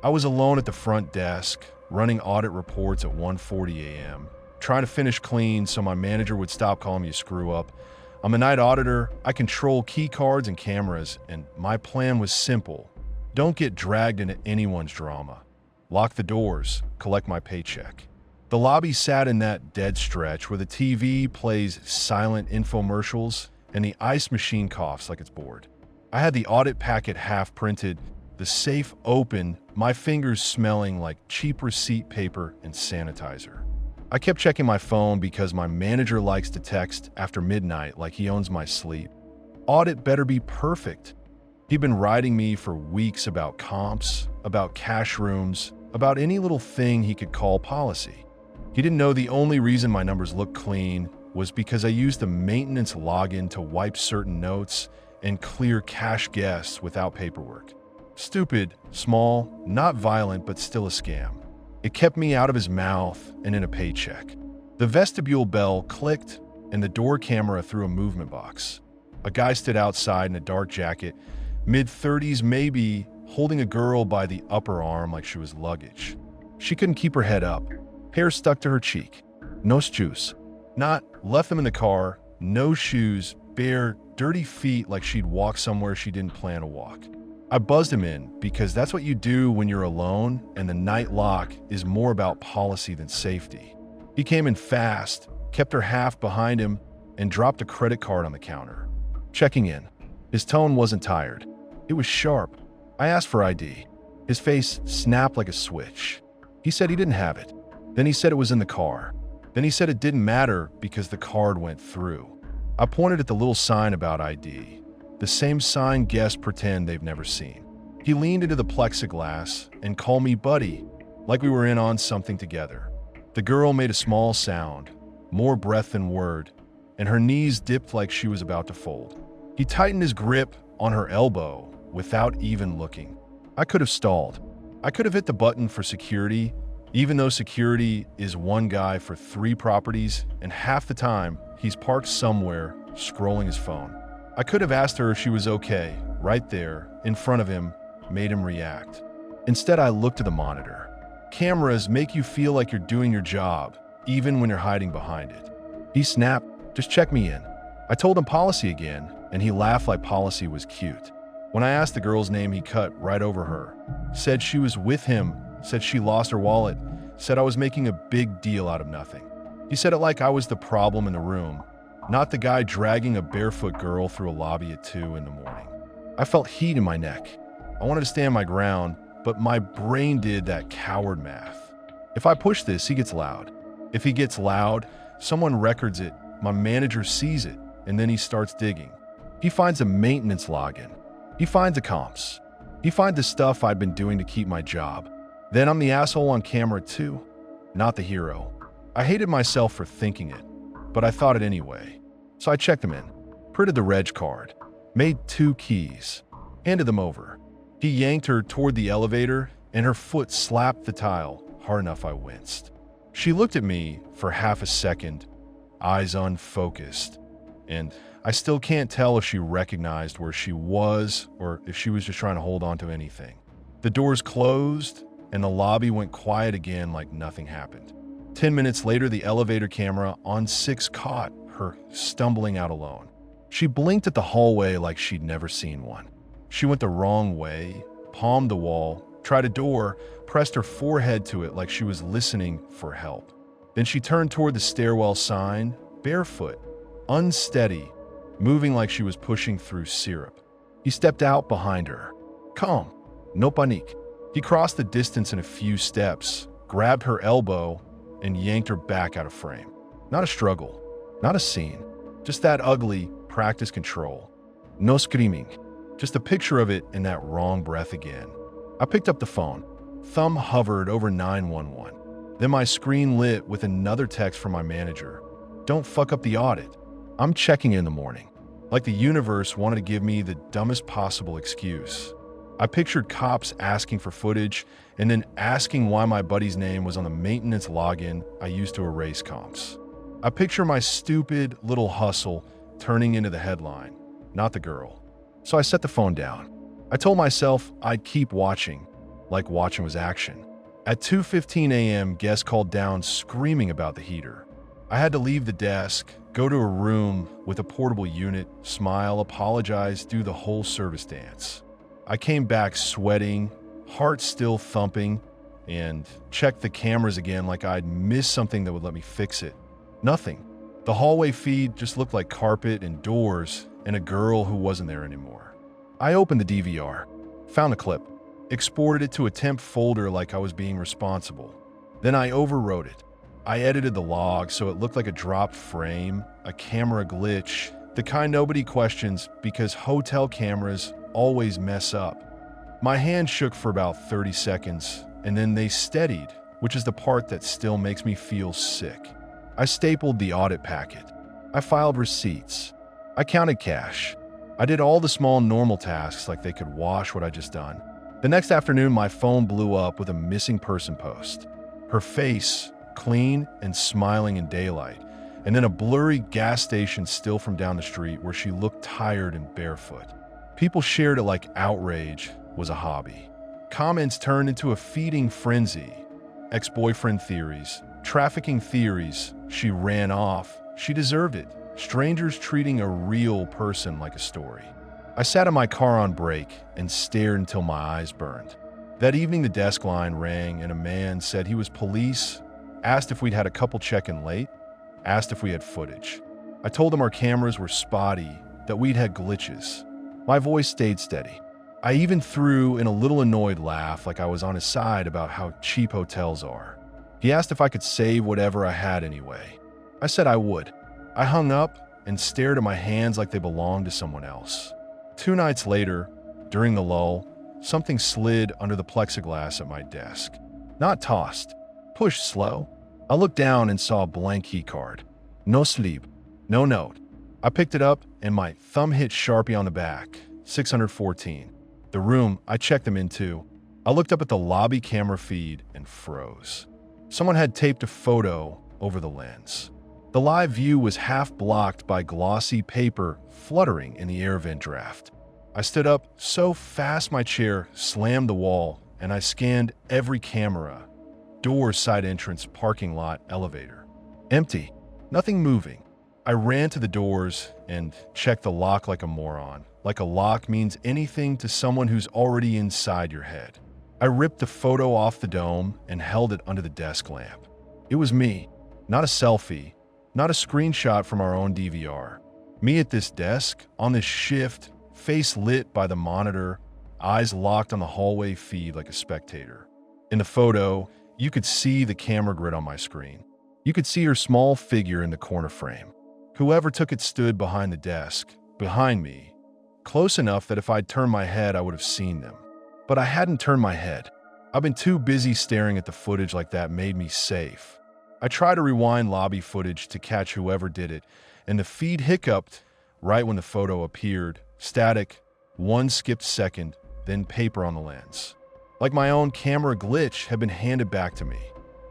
I was alone at the front desk, running audit reports at 1:40 a.m., trying to finish clean so my manager would stop calling me a screw-up. I'm a night auditor, I control key cards and cameras, and my plan was simple. Don't get dragged into anyone's drama. Lock the doors, collect my paycheck. The lobby sat in that dead stretch where the TV plays silent infomercials and the ice machine coughs like it's bored. I had the audit packet half printed, the safe open, my fingers smelling like cheap receipt paper and sanitizer. I kept checking my phone because my manager likes to text after midnight like he owns my sleep. Audit better be perfect. He'd been writing me for weeks about comps, about cash rooms, about any little thing he could call policy. He didn't know the only reason my numbers looked clean was because I used the maintenance login to wipe certain notes and clear cash guests without paperwork. Stupid, small, not violent, but still a scam. It kept me out of his mouth and in a paycheck. The vestibule bell clicked and the door camera threw a movement box. A guy stood outside in a dark jacket, mid-30s maybe, holding a girl by the upper arm like she was luggage. She couldn't keep her head up. Hair stuck to her cheek. No shoes. Not left them in the car. No shoes. Bare, dirty feet like she'd walked somewhere she didn't plan to walk. I buzzed him in because that's what you do when you're alone and the night lock is more about policy than safety. He came in fast, kept her half behind him, and dropped a credit card on the counter. Checking in. His tone wasn't tired. It was sharp. I asked for ID. His face snapped like a switch. He said he didn't have it. Then he said it was in the car. Then he said it didn't matter because the card went through. I pointed at the little sign about ID. The same sign guests pretend they've never seen. He leaned into the plexiglass and called me buddy, like we were in on something together. The girl made a small sound, more breath than word, and her knees dipped like she was about to fold. He tightened his grip on her elbow without even looking. I could have stalled. I could have hit the button for security, even though security is one guy for 3 properties, and half the time he's parked somewhere scrolling his phone. I could have asked her if she was okay, right there, in front of him, made him react. Instead, I looked at the monitor. Cameras make you feel like you're doing your job, even when you're hiding behind it. He snapped, "Just check me in." I told him policy again, and he laughed like policy was cute. When I asked the girl's name, he cut right over her. Said she was with him, said she lost her wallet, said I was making a big deal out of nothing. He said it like I was the problem in the room, not the guy dragging a barefoot girl through a lobby at 2 in the morning. I felt heat in my neck. I wanted to stand my ground, but my brain did that coward math. If I push this, he gets loud. If he gets loud, someone records it, my manager sees it, and then he starts digging. He finds a maintenance login. He finds the comps. He finds the stuff I'd been doing to keep my job. Then I'm the asshole on camera too, not the hero. I hated myself for thinking it, but I thought it anyway. So I checked him in, printed the reg card, made 2 keys, handed them over. He yanked her toward the elevator, and her foot slapped the tile hard enough I winced. She looked at me for half a second, eyes unfocused, and I still can't tell if she recognized where she was or if she was just trying to hold on to anything. The doors closed, and the lobby went quiet again like nothing happened. 10 minutes later, the elevator camera on 6 caught her stumbling out alone. She blinked at the hallway like she'd never seen one. She went the wrong way, palmed the wall, tried a door, pressed her forehead to it like she was listening for help. Then she turned toward the stairwell sign, barefoot, unsteady, moving like she was pushing through syrup. He stepped out behind her. Calm, no panique. He crossed the distance in a few steps, grabbed her elbow, and yanked her back out of frame. Not a struggle, not a scene, just that ugly practice control. No screaming, just a picture of it in that wrong breath again. I picked up the phone. Thumb hovered over 911. Then my screen lit with another text from my manager. Don't fuck up the audit. I'm checking in the morning. Like the universe wanted to give me the dumbest possible excuse. I pictured cops asking for footage and then asking why my buddy's name was on the maintenance login I used to erase comps. I picture my stupid little hustle turning into the headline, not the girl. So I set the phone down. I told myself I'd keep watching, like watching was action. At 2:15 a.m., guests called down screaming about the heater. I had to leave the desk, go to a room with a portable unit, smile, apologize, do the whole service dance. I came back sweating, heart still thumping, and checked the cameras again like I'd missed something that would let me fix it. Nothing. The hallway feed just looked like carpet and doors and a girl who wasn't there anymore. I opened the DVR, found a clip, exported it to a temp folder like I was being responsible. Then I overwrote it. I edited the log so it looked like a dropped frame, a camera glitch, the kind nobody questions because hotel cameras always mess up. My hand shook for about 30 seconds, and then they steadied, which is the part that still makes me feel sick. I stapled the audit packet. I filed receipts. I counted cash. I did all the small normal tasks like they could wash what I just done. The next afternoon, my phone blew up with a missing person post. Her face, clean and smiling in daylight, and then a blurry gas station still from down the street where she looked tired and barefoot. People shared it like outrage was a hobby. Comments turned into a feeding frenzy. Ex-boyfriend theories, trafficking theories, she ran off, she deserved it. Strangers treating a real person like a story. I sat in my car on break and stared until my eyes burned. That evening, the desk line rang and a man said he was police, asked if we'd had a couple check-in late, asked if we had footage. I told him our cameras were spotty, that we'd had glitches. My voice stayed steady. I even threw in a little annoyed laugh like I was on his side about how cheap hotels are. He asked if I could save whatever I had anyway. I said I would. I hung up and stared at my hands like they belonged to someone else. 2 nights later, during the lull, something slid under the plexiglass at my desk. Not tossed, pushed slow. I looked down and saw a blank key card. No sleep, no note. I picked it up and my thumb hit Sharpie on the back. 614. The room, I checked them into. I looked up at the lobby camera feed and froze. Someone had taped a photo over the lens. The live view was half blocked by glossy paper fluttering in the air vent draft. I stood up so fast my chair slammed the wall, and I scanned every camera. Door, side entrance, parking lot, elevator. Empty. Nothing moving. I ran to the doors and checked the lock like a moron. Like a lock means anything to someone who's already inside your head. I ripped the photo off the dome and held it under the desk lamp. It was me, not a selfie, not a screenshot from our own DVR. Me at this desk, on this shift, face lit by the monitor, eyes locked on the hallway feed like a spectator. In the photo, you could see the camera grid on my screen. You could see her small figure in the corner frame. Whoever took it stood behind the desk, behind me, close enough that if I'd turned my head, I would have seen them. But I hadn't turned my head. I've been too busy staring at the footage like that made me safe. I tried to rewind lobby footage to catch whoever did it, and the feed hiccuped right when the photo appeared. Static, 1 skipped second, then paper on the lens. Like my own camera glitch had been handed back to me.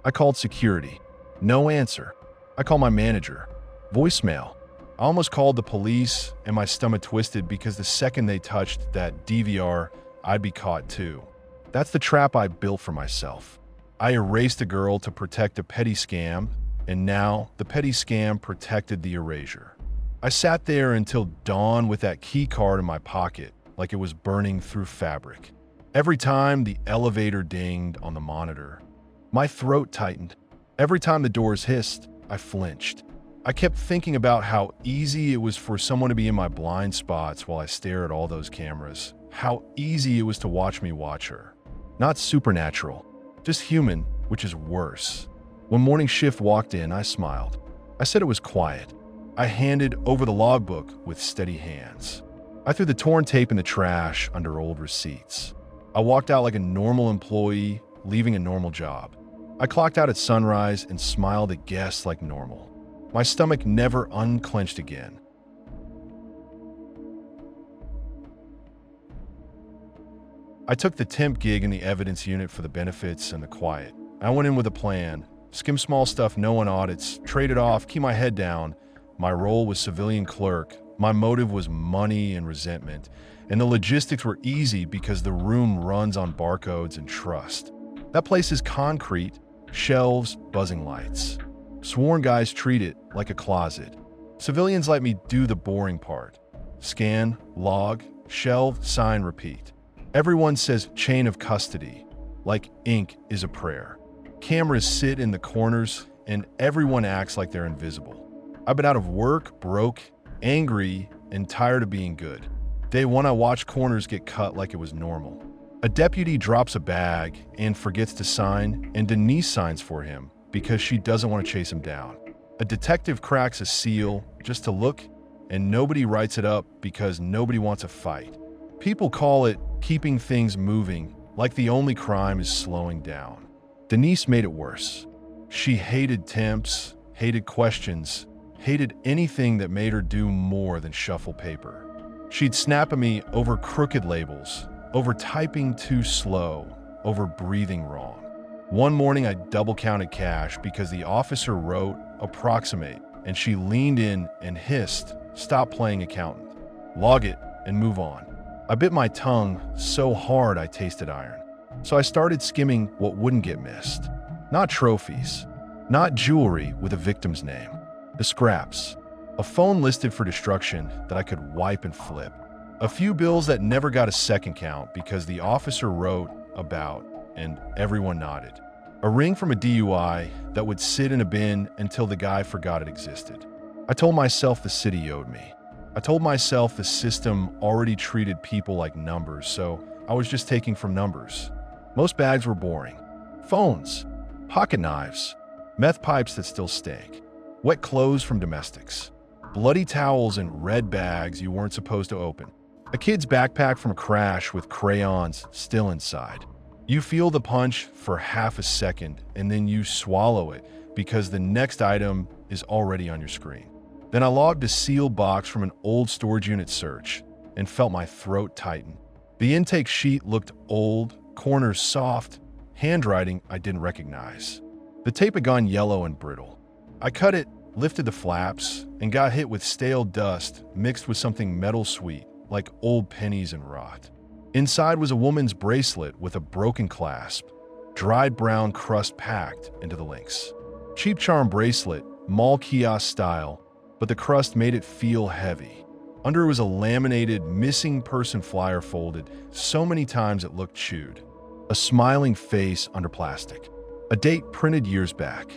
I called security. No answer. I called my manager. Voicemail. I almost called the police, and my stomach twisted because the second they touched that DVR, I'd be caught too. That's the trap I built for myself. I erased a girl to protect a petty scam, and now the petty scam protected the erasure. I sat there until dawn with that key card in my pocket, like it was burning through fabric. Every time the elevator dinged on the monitor, my throat tightened. Every time the doors hissed, I flinched. I kept thinking about how easy it was for someone to be in my blind spots while I stare at all those cameras. How easy it was to watch me watch her. Not supernatural, just human, which is worse. When morning shift walked in, I smiled. I said it was quiet. I handed over the logbook with steady hands. I threw the torn tape in the trash under old receipts. I walked out like a normal employee, leaving a normal job. I clocked out at sunrise and smiled at guests like normal. My stomach never unclenched again. I took the temp gig in the evidence unit for the benefits and the quiet. I went in with a plan. Skim small stuff no one audits, trade it off, keep my head down. My role was civilian clerk, My motive was money and resentment, and the logistics were easy because the room runs on barcodes and trust. That place is concrete, shelves, buzzing lights. Sworn guys treat it like a closet. Civilians let me do the boring part. Scan, log, shelve, sign, repeat. Everyone says chain of custody, like ink is a prayer. Cameras sit in the corners, and everyone acts like they're invisible. I've been out of work, broke, angry, and tired of being good. Day one, I watched corners get cut like it was normal. A deputy drops a bag and forgets to sign, and Denise signs for him because she doesn't want to chase him down. A detective cracks a seal just to look, and nobody writes it up because nobody wants a fight. People call it keeping things moving, like the only crime is slowing down. Denise made it worse. She hated temps, hated questions, hated anything that made her do more than shuffle paper. She'd snap at me over crooked labels, over typing too slow, over breathing wrong. One morning, I double-counted cash because the officer wrote approximate, and she leaned in and hissed, "Stop playing accountant. Log it and move on." I bit my tongue so hard I tasted iron. So I started skimming what wouldn't get missed. Not trophies, not jewelry with a victim's name. The scraps. A phone listed for destruction that I could wipe and flip. A few bills that never got a second count because the officer wrote about and everyone nodded. A ring from a DUI that would sit in a bin until the guy forgot it existed. I told myself the city owed me. I told myself the system already treated people like numbers, so I was just taking from numbers. Most bags were boring. Phones, pocket knives, meth pipes that still stank, wet clothes from domestics, bloody towels in red bags you weren't supposed to open, a kid's backpack from a crash with crayons still inside. You feel the punch for half a second and then you swallow it because the next item is already on your screen. Then I logged a sealed box from an old storage unit search and felt my throat tighten. The intake sheet looked old, corners soft, handwriting I didn't recognize. The tape had gone yellow and brittle. I cut it, lifted the flaps, and got hit with stale dust mixed with something metal sweet, like old pennies and rot. Inside was a woman's bracelet with a broken clasp, dried brown crust packed into the links. Cheap charm bracelet, mall kiosk style, but the crust made it feel heavy. Under it was a laminated missing person flyer folded so many times it looked chewed. A smiling face under plastic. A date printed years back.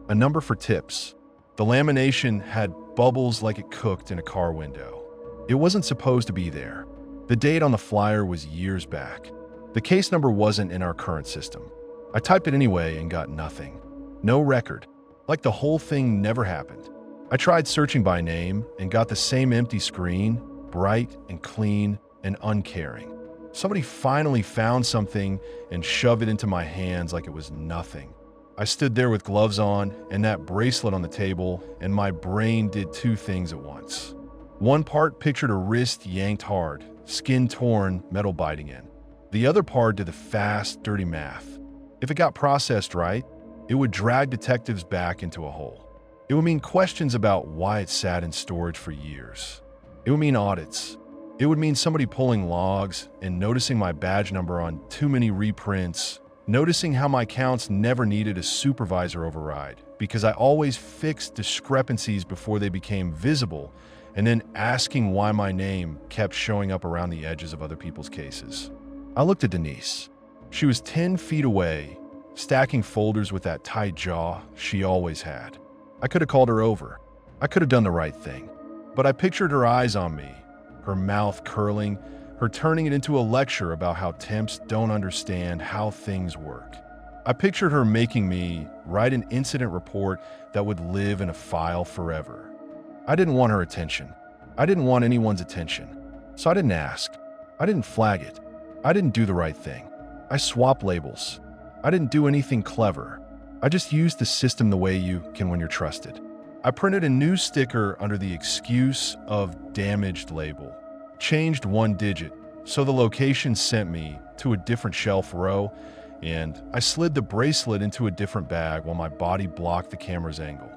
A number for tips. The lamination had bubbles like it cooked in a car window. It wasn't supposed to be there. The date on the flyer was years back. The case number wasn't in our current system. I typed it anyway and got nothing. No record. Like the whole thing never happened. I tried searching by name and got the same empty screen, bright and clean and uncaring. Somebody finally found something and shoved it into my hands like it was nothing. I stood there with gloves on and that bracelet on the table, and my brain did two things at once. One part pictured a wrist yanked hard, skin torn, metal biting in. The other part did the fast, dirty math. If it got processed right, it would drag detectives back into a hole. It would mean questions about why it sat in storage for years. It would mean audits. It would mean somebody pulling logs and noticing my badge number on too many reprints, noticing how my counts never needed a supervisor override because I always fixed discrepancies before they became visible, and then asking why my name kept showing up around the edges of other people's cases. I looked at Denise. She was 10 feet away, stacking folders with that tight jaw she always had. I could have called her over. I could have done the right thing. But I pictured her eyes on me, her mouth curling, her turning it into a lecture about how temps don't understand how things work. I pictured her making me write an incident report that would live in a file forever. I didn't want her attention. I didn't want anyone's attention. So I didn't ask. I didn't flag it. I didn't do the right thing. I swapped labels. I didn't do anything clever. I just used the system the way you can when you're trusted. I printed a new sticker under the excuse of damaged label. Changed one digit, so the location sent me to a different shelf row, and I slid the bracelet into a different bag while my body blocked the camera's angle.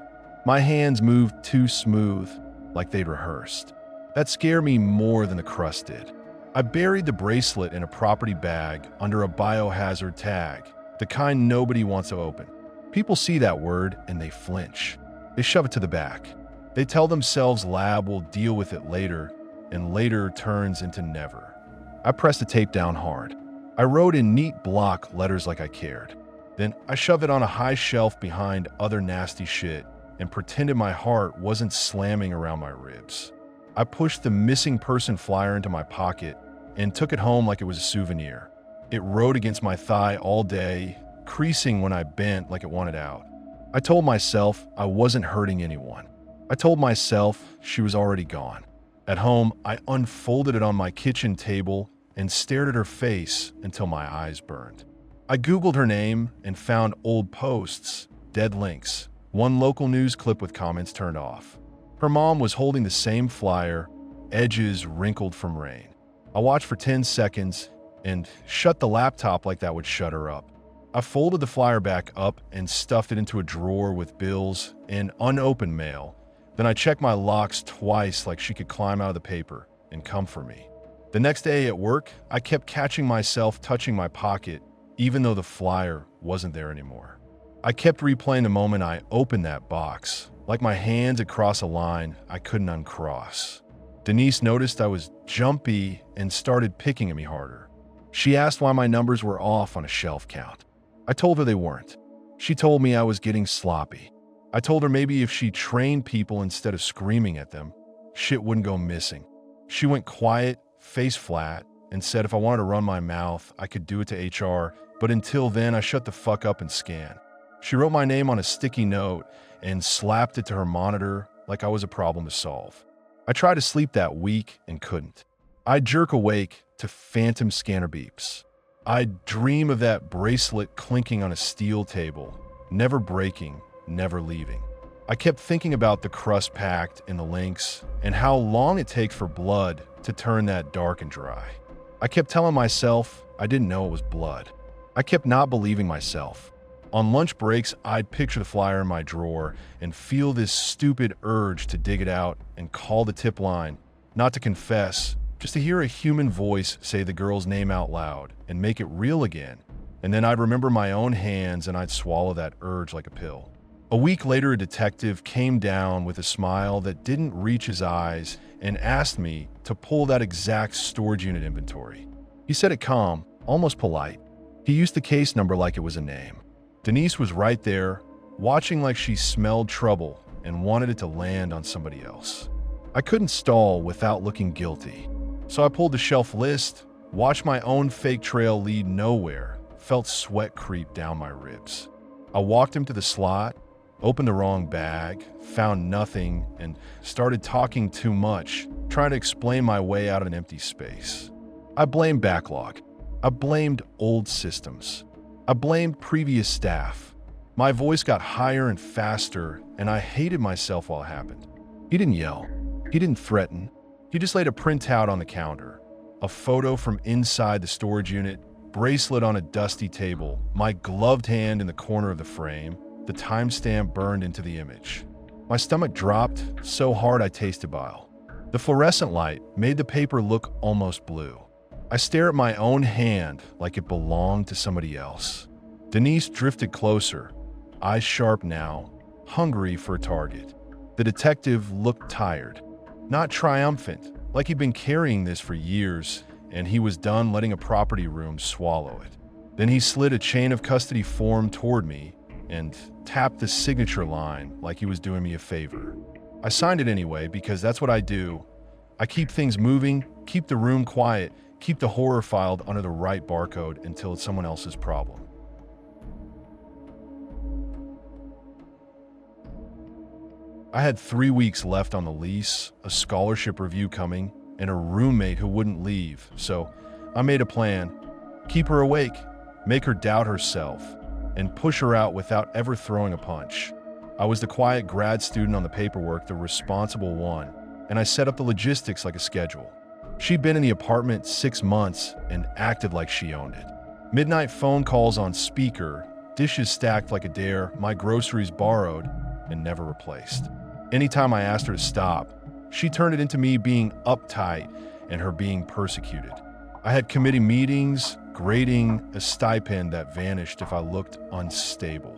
My hands moved too smooth, like they'd rehearsed. That scared me more than the crust did. I buried the bracelet in a property bag under a biohazard tag, the kind nobody wants to open. People see that word and they flinch. They shove it to the back. They tell themselves lab will deal with it later, and later turns into never. I pressed the tape down hard. I wrote in neat block letters like I cared. Then I shoved it on a high shelf behind other nasty shit and pretended my heart wasn't slamming around my ribs. I pushed the missing person flyer into my pocket and took it home like it was a souvenir. It rode against my thigh all day, creasing when I bent like it wanted out. I told myself I wasn't hurting anyone. I told myself she was already gone. At home, I unfolded it on my kitchen table and stared at her face until my eyes burned. I Googled her name and found old posts, dead links, one local news clip with comments turned off. Her mom was holding the same flyer, edges wrinkled from rain. I watched for 10 seconds and shut the laptop like that would shut her up. I folded the flyer back up and stuffed it into a drawer with bills and unopened mail. Then I checked my locks twice like she could climb out of the paper and come for me. The next day at work, I kept catching myself touching my pocket, even though the flyer wasn't there anymore. I kept replaying the moment I opened that box, like my hands had crossed a line I couldn't uncross. Denise noticed I was jumpy and started picking at me harder. She asked why my numbers were off on a shelf count. I told her they weren't. She told me I was getting sloppy. I told her maybe if she trained people instead of screaming at them, shit wouldn't go missing. She went quiet, face flat, and said if I wanted to run my mouth, I could do it to HR, but until then, I shut the fuck up and scan. She wrote my name on a sticky note and slapped it to her monitor like I was a problem to solve. I tried to sleep that week and couldn't. I'd jerk awake to phantom scanner beeps. I'd dream of that bracelet clinking on a steel table, never breaking, never leaving. I kept thinking about the crust pact and the links and how long it takes for blood to turn that dark and dry. I kept telling myself I didn't know it was blood. I kept not believing myself. On lunch breaks, I'd picture the flyer in my drawer and feel this stupid urge to dig it out and call the tip line, not to confess, just to hear a human voice say the girl's name out loud and make it real again. And then I'd remember my own hands and I'd swallow that urge like a pill. A week later, a detective came down with a smile that didn't reach his eyes and asked me to pull that exact storage unit inventory. He said it calm, almost polite. He used the case number like it was a name. Denise was right there, watching like she smelled trouble and wanted it to land on somebody else. I couldn't stall without looking guilty. So I pulled the shelf list, watched my own fake trail lead nowhere, felt sweat creep down my ribs. I walked him to the slot, opened the wrong bag, found nothing, and started talking too much, trying to explain my way out of an empty space. I blamed backlog. I blamed old systems. I blamed previous staff. My voice got higher and faster, and I hated myself while it happened. He didn't yell. He didn't threaten. He just laid a printout on the counter, a photo from inside the storage unit, bracelet on a dusty table, my gloved hand in the corner of the frame, the timestamp burned into the image. My stomach dropped so hard I tasted bile. The fluorescent light made the paper look almost blue. I stare at my own hand like it belonged to somebody else. Denise drifted closer, eyes sharp now, hungry for a target. The detective looked tired, not triumphant, like he'd been carrying this for years and he was done letting a property room swallow it. Then he slid a chain of custody form toward me and tapped the signature line like he was doing me a favor. I signed it anyway because that's what I do. I keep things moving, keep the room quiet, keep the horror filed under the right barcode until it's someone else's problem. I had 3 weeks left on the lease, a scholarship review coming, and a roommate who wouldn't leave, so I made a plan. Keep her awake, make her doubt herself, and push her out without ever throwing a punch. I was the quiet grad student on the paperwork, the responsible one, and I set up the logistics like a schedule. She'd been in the apartment 6 months and acted like she owned it. Midnight phone calls on speaker, dishes stacked like a dare, my groceries borrowed and never replaced. Anytime I asked her to stop, She turned it into me being uptight and her being persecuted. I had committee meetings, grading, a stipend that vanished if I looked unstable.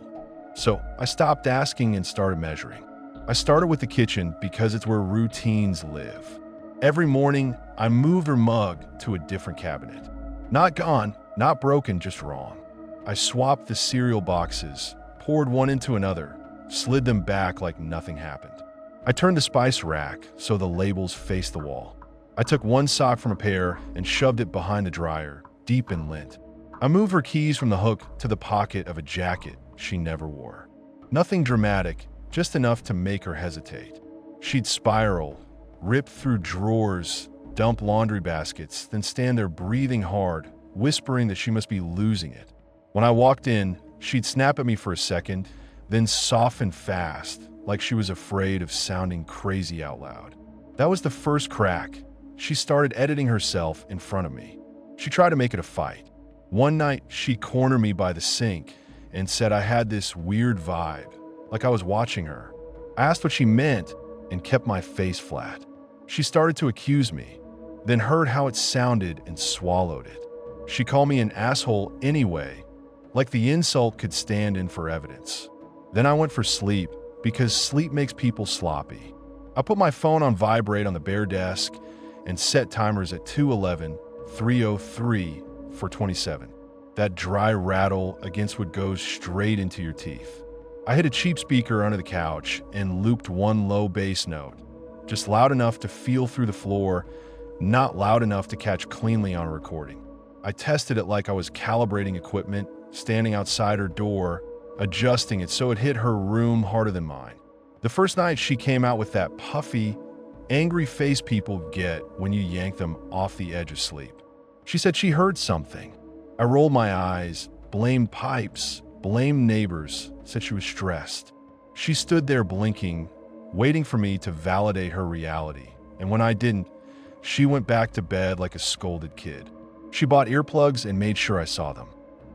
So I stopped asking and started measuring. I started with the kitchen because it's where routines live. Every morning, I moved her mug to a different cabinet. Not gone, not broken, just wrong. I swapped the cereal boxes, poured one into another, slid them back like nothing happened. I turned the spice rack so the labels faced the wall. I took one sock from a pair and shoved it behind the dryer, deep in lint. I moved her keys from the hook to the pocket of a jacket she never wore. Nothing dramatic, just enough to make her hesitate. She'd spiral, rip through drawers, dump laundry baskets, then stand there breathing hard, whispering that she must be losing it. When I walked in, she'd snap at me for a second, then soften fast, like she was afraid of sounding crazy out loud. That was the first crack. She started editing herself in front of me. She tried to make it a fight. One night, she cornered me by the sink and said I had this weird vibe, like I was watching her. I asked what she meant and kept my face flat. She started to accuse me, then heard how it sounded and swallowed it. She called me an asshole anyway, like the insult could stand in for evidence. Then I went for sleep because sleep makes people sloppy. I put my phone on vibrate on the bare desk and set timers at 2:11, 3:03 for 27. That dry rattle against what goes straight into your teeth. I hid a cheap speaker under the couch and looped one low bass note, just loud enough to feel through the floor, not loud enough to catch cleanly on a recording. I tested it like I was calibrating equipment, standing outside her door, adjusting it so it hit her room harder than mine. The first night she came out with that puffy, angry face people get when you yank them off the edge of sleep. She said she heard something. I rolled my eyes, blamed pipes, blamed neighbors, said she was stressed. She stood there blinking, waiting for me to validate her reality. And when I didn't, she went back to bed like a scolded kid. She bought earplugs and made sure I saw them.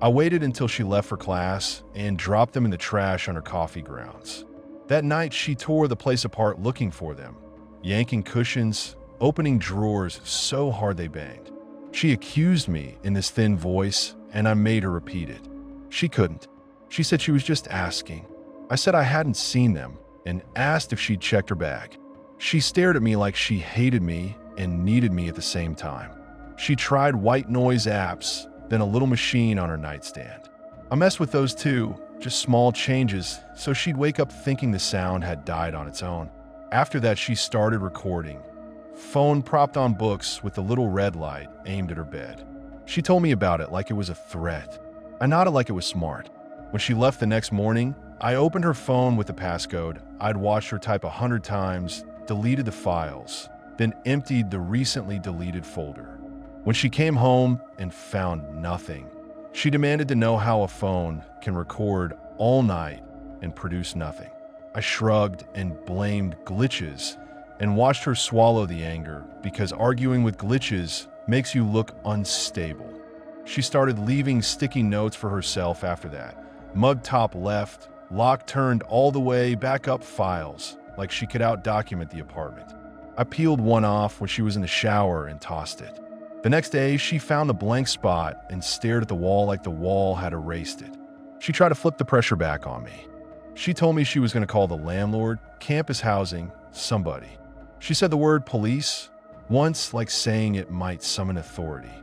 I waited until she left for class and dropped them in the trash on her coffee grounds. That night, she tore the place apart looking for them, yanking cushions, opening drawers so hard they banged. She accused me in this thin voice, and I made her repeat it. She couldn't. She said she was just asking. I said I hadn't seen them and asked if she'd checked her bag. She stared at me like she hated me and needed me at the same time. She tried white noise apps, then a little machine on her nightstand. I messed with those too, just small changes, so she'd wake up thinking the sound had died on its own. After that, she started recording. Phone propped on books with the little red light aimed at her bed. She told me about it like it was a threat. I nodded like it was smart. When she left the next morning, I opened her phone with the passcode. I'd watched her type 100 times, deleted the files, then emptied the recently deleted folder. When she came home and found nothing, she demanded to know how a phone can record all night and produce nothing. I shrugged and blamed glitches and watched her swallow the anger because arguing with glitches makes you look unstable. She started leaving sticky notes for herself after that. Mug top left, lock turned all the way back up files, like she could out-document the apartment. I peeled one off when she was in the shower and tossed it. The next day, she found the blank spot and stared at the wall like the wall had erased it. She tried to flip the pressure back on me. She told me she was going to call the landlord, campus housing, somebody. She said the word police once, like saying it might summon authority.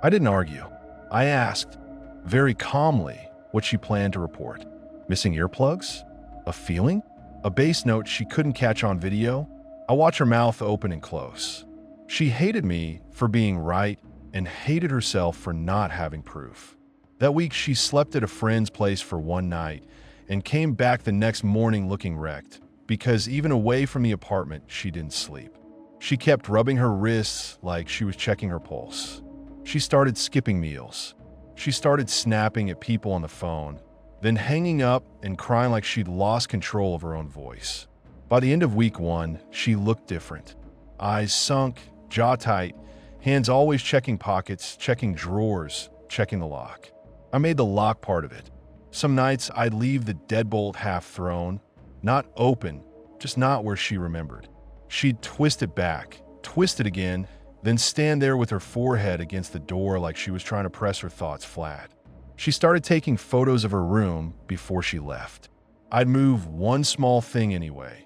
I didn't argue. I asked, very calmly, what she planned to report. Missing earplugs? A feeling? A bass note she couldn't catch on video? I watched her mouth open and close. She hated me for being right and hated herself for not having proof. That week, she slept at a friend's place for one night and came back the next morning looking wrecked because even away from the apartment, she didn't sleep. She kept rubbing her wrists like she was checking her pulse. She started skipping meals. She started snapping at people on the phone, then hanging up and crying like she'd lost control of her own voice. By the end of week one, she looked different. Eyes sunk, jaw tight, hands always checking pockets, checking drawers, checking the lock. I made the lock part of it. Some nights I'd leave the deadbolt half thrown, not open, just not where she remembered. She'd twist it back, twist it again, then stand there with her forehead against the door like she was trying to press her thoughts flat. She started taking photos of her room before she left. I'd move one small thing anyway.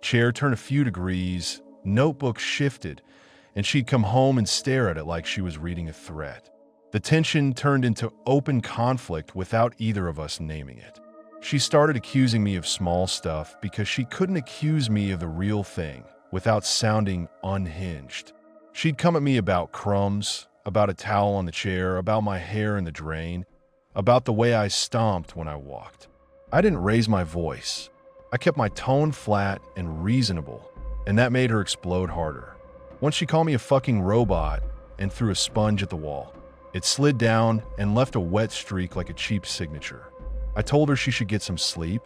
Chair turned a few degrees, notebook shifted, and she'd come home and stare at it like she was reading a threat. The tension turned into open conflict without either of us naming it. She started accusing me of small stuff because she couldn't accuse me of the real thing without sounding unhinged. She'd come at me about crumbs, about a towel on the chair, about my hair in the drain, about the way I stomped when I walked. I didn't raise my voice. I kept my tone flat and reasonable, and that made her explode harder. Once she called me a fucking robot and threw a sponge at the wall. It slid down and left a wet streak like a cheap signature. I told her she should get some sleep,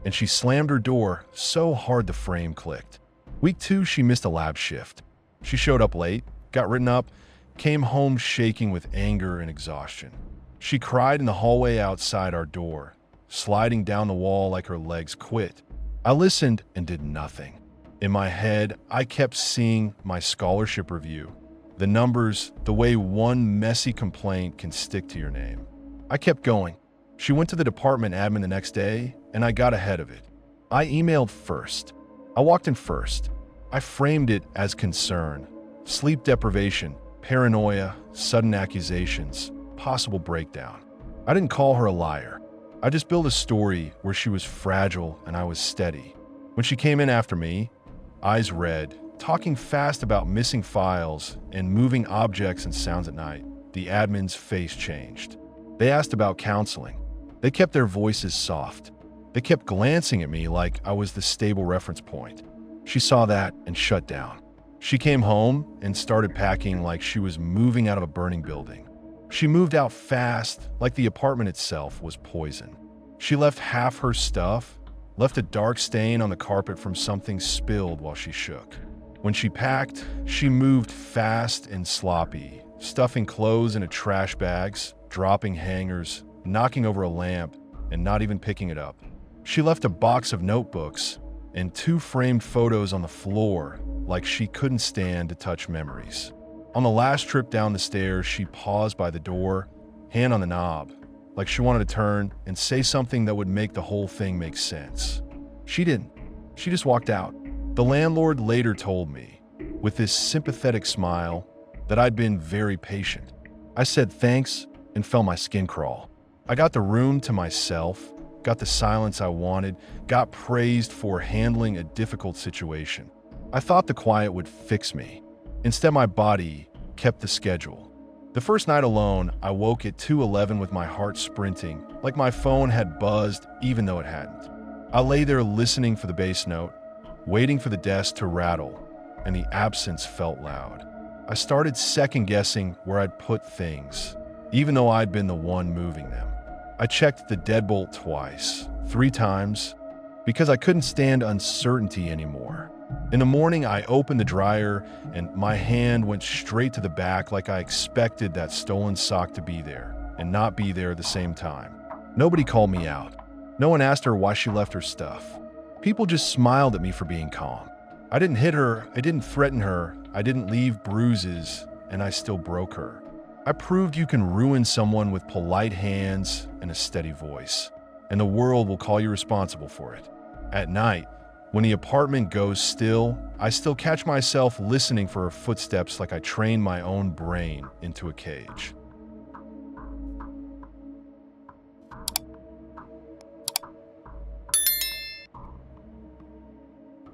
and she slammed her door so hard the frame clicked. Week 2, she missed a lab shift. She showed up late, got written up, came home shaking with anger and exhaustion. She cried in the hallway outside our door, sliding down the wall like her legs quit. I listened and did nothing. In my head, I kept seeing my scholarship review, the numbers, the way one messy complaint can stick to your name. I kept going. She went to the department admin the next day, and I got ahead of it. I emailed first. I walked in first. I framed it as concern, sleep deprivation, paranoia, sudden accusations, possible breakdown. I didn't call her a liar. I just built a story where she was fragile and I was steady. When she came in after me, eyes red, talking fast about missing files and moving objects and sounds at night, the admin's face changed. They asked about counseling. They kept their voices soft. They kept glancing at me like I was the stable reference point. She saw that and shut down. She came home and started packing like she was moving out of a burning building. She moved out fast, like the apartment itself was poison. She left half her stuff, left a dark stain on the carpet from something spilled while she shook. When she packed, she moved fast and sloppy, stuffing clothes into trash bags, dropping hangers, knocking over a lamp, and not even picking it up. She left a box of notebooks and 2 framed photos on the floor like she couldn't stand to touch memories. On the last trip down the stairs, she paused by the door, hand on the knob, like she wanted to turn and say something that would make the whole thing make sense. She didn't. She just walked out. The landlord later told me, with this sympathetic smile, that I'd been very patient. I said thanks and felt my skin crawl. I got the room to myself, got the silence I wanted, got praised for handling a difficult situation. I thought the quiet would fix me. Instead, my body kept the schedule. The first night alone, I woke at 2:11 with my heart sprinting, like my phone had buzzed even though it hadn't. I lay there listening for the bass note, waiting for the desk to rattle, and the absence felt loud. I started second-guessing where I'd put things, even though I'd been the one moving them. I checked the deadbolt twice, 3 times, because I couldn't stand uncertainty anymore. In the morning, I opened the dryer, and my hand went straight to the back like I expected that stolen sock to be there and not be there at the same time. Nobody called me out. No one asked her why she left her stuff. People just smiled at me for being calm. I didn't hit her, I didn't threaten her, I didn't leave bruises, and I still broke her. I proved you can ruin someone with polite hands and a steady voice, and the world will call you responsible for it. At night, when the apartment goes still, I still catch myself listening for her footsteps like I trained my own brain into a cage.